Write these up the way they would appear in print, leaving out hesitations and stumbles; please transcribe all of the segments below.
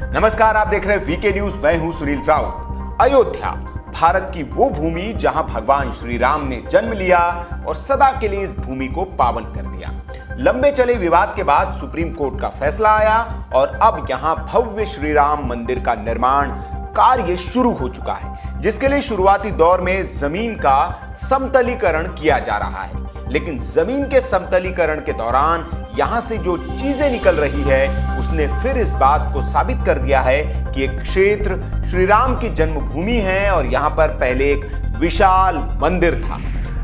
नमस्कार, आप देख रहे हैं वीके न्यूज। मैं हूं सुनील राउत। अयोध्या भारत की वो भूमि जहां भगवान श्री राम ने जन्म लिया और सदा के लिए इस भूमि को पावन कर दिया। लंबे चले विवाद के बाद सुप्रीम कोर्ट का फैसला आया और अब यहां भव्य श्री राम मंदिर का निर्माण कार्य शुरू हो चुका है, जिसके लिए शुरुआती दौर में जमीन का समतलीकरण किया जा रहा है। लेकिन जमीन के समतलीकरण के दौरान यहां से जो चीजें निकल रही है उसने फिर इस बात को साबित कर दिया है कि ये क्षेत्र श्री राम की जन्मभूमि है और यहां पर पहले एक विशाल मंदिर था।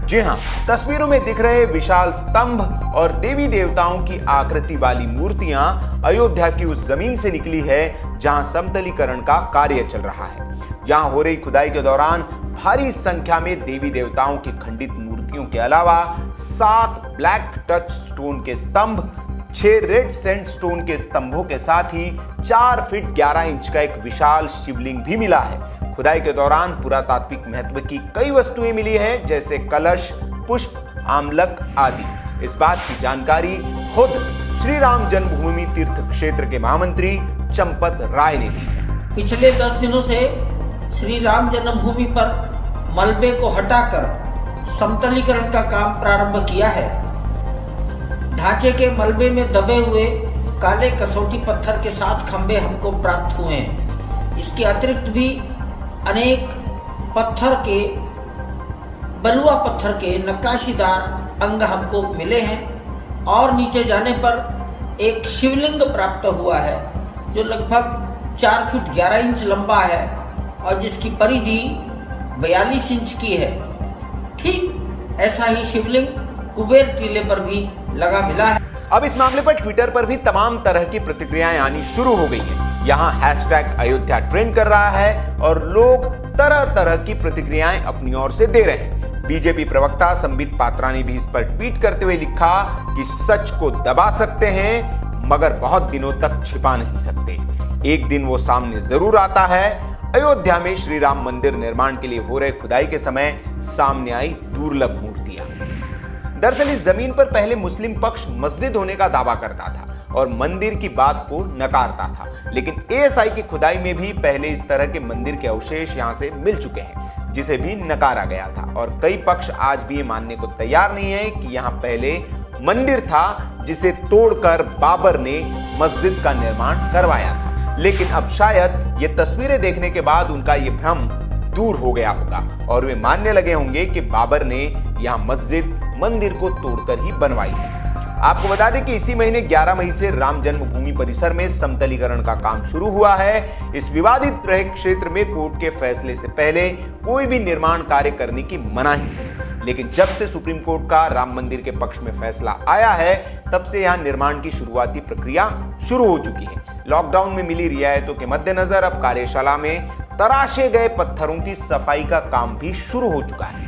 जी हां, तस्वीरों में दिख रहे विशाल स्तंभ और देवी देवताओं की आकृति वाली मूर्तियां अयोध्या की उस जमीन से निकली है जहां समतलीकरण का कार्य चल रहा है। यहां हो रही खुदाई के दौरान भारी संख्या में देवी देवताओं की खंडित मूर्तियों के अलावा 7 ब्लैक टच स्टोन के स्तंभ, 6 रेड सैंडस्टोन के स्तंभों के साथ ही 4 फीट 11 इंच का एक विशाल शिवलिंग भी मिला है। खुदाई के दौरान पुरातात्विक महत्व की कई वस्तुएं मिली हैं, जैसे कलश, पुष्प, आमलक आदि। इस बात की जानकारी खुद श्री राम जन्मभूमि तीर्थ क्षेत्र के महामंत्री चंपत राय ने दी है। पिछले 10 दिनों से श्री राम जन्मभूमि पर मलबे को हटाकर समतलीकरण का काम प्रारंभ किया है। ढांचे के मलबे में दबे हुए काले कसौटी पत्थर के 7 खंभे हमको प्राप्त हुए हैं। इसके अतिरिक्त भी अनेक पत्थर के, बलुआ पत्थर के नक्काशीदार अंग हमको मिले हैं और नीचे जाने पर एक शिवलिंग प्राप्त हुआ है जो लगभग 4 फीट 11 इंच लंबा है और जिसकी परिधि 42 इंच की है। ठीक ऐसा ही शिवलिंग कुबेर टीले पर भी लगा मिला है। अब इस मामले पर ट्विटर पर भी तमाम तरह की प्रतिक्रियाएं आनी शुरू हो गई हैं। यहाँ हैशटैग अयोध्या ट्रेंड कर रहा है और लोग तरह तरह की प्रतिक्रियाएं अपनी ओर से दे रहे हैं। बीजेपी प्रवक्ता संबित पात्रा ने भी इस पर ट्वीट करते हुए लिखा कि सच को दबा सकते हैं मगर बहुत दिनों तक छिपा नहीं सकते, एक दिन वो सामने जरूर आता है। अयोध्या में श्री राम मंदिर निर्माण के लिए हो रहे खुदाई के समय सामने आई दुर्लभ मूर्तियां। दरअसल इस जमीन पर पहले मुस्लिम पक्ष मस्जिद होने का दावा करता था और मंदिर की बात को नकारता था, लेकिन एएसआई की खुदाई में भी पहले इस तरह के मंदिर के अवशेष यहां से मिल चुके हैं, जिसे भी नकारा गया था। और कई पक्ष आज भी ये मानने को तैयार नहीं है कि यहां पहले मंदिर था जिसे तोड़कर बाबर ने मस्जिद का निर्माण करवाया था। लेकिन अब शायद ये तस्वीरें देखने के बाद उनका ये भ्रम दूर हो गया होगा और वे मानने लगे होंगे कि बाबर ने यहां मस्जिद मंदिर को तोड़कर ही बनवाई थी। आपको बता दें कि इसी महीने 11 मई से राम जन्मभूमि परिसर में समतलीकरण का काम शुरू हुआ है। इस विवादित रहे क्षेत्र में कोर्ट के फैसले से पहले कोई भी निर्माण कार्य करने की मनाही थी, लेकिन जब से सुप्रीम कोर्ट का राम मंदिर के पक्ष में फैसला आया है तब से यहां निर्माण की शुरुआती प्रक्रिया शुरू हो चुकी है। लॉकडाउन में मिली रियायतों के मद्देनजर अब कार्यशाला में तराशे गए पत्थरों की सफाई का काम भी शुरू हो चुका है।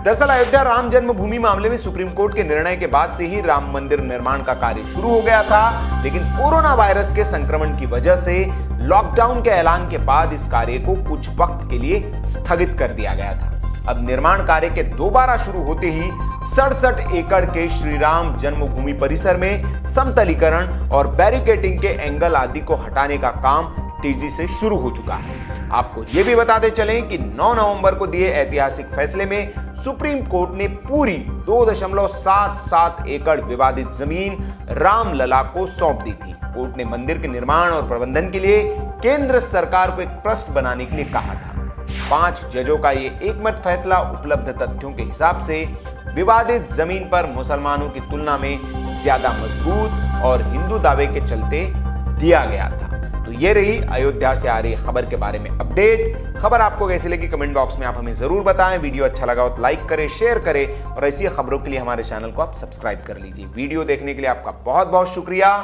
दरअसल अयोध्या राम जन्मभूमि मामले में सुप्रीम कोर्ट के निर्णय के बाद से ही राम मंदिर निर्माण का कार्य शुरू हो गया था, लेकिन कोरोना वायरस के संक्रमण की वजह से लॉकडाउन के ऐलान के बाद इस कार्य को कुछ वक्त के लिए स्थगित कर दिया गया था। अब निर्माण कार्य के दोबारा शुरू होते ही 67 एकड़ के श्री राम जन्मभूमि परिसर में समतलीकरण और बैरिकेडिंग के एंगल आदि को हटाने का काम तेजी से शुरू हो चुका है। आपको यह भी बताते चलें कि 9 नवंबर को दिए ऐतिहासिक फैसले में सुप्रीम कोर्ट ने पूरी 2.77 एकड़ विवादित जमीन रामलला को सौंप दी थी। कोर्ट ने मंदिर के निर्माण और प्रबंधन के लिए केंद्र सरकार को एक ट्रस्ट बनाने के लिए कहा था। 5 जजों का ये एकमत फैसला उपलब्ध तथ्यों के हिसाब से विवादित जमीन पर मुसलमानों की तुलना में ज्यादा मजबूत और हिंदू दावे के चलते दिया गया था। तो ये रही अयोध्या से आ रही खबर के बारे में अपडेट। खबर आपको कैसी लगी कमेंट बॉक्स में आप हमें जरूर बताएं। वीडियो अच्छा लगा हो तो लाइक करें, शेयर करें और ऐसी खबरों के लिए हमारे चैनल को आप सब्सक्राइब कर लीजिए। वीडियो देखने के लिए आपका बहुत बहुत शुक्रिया।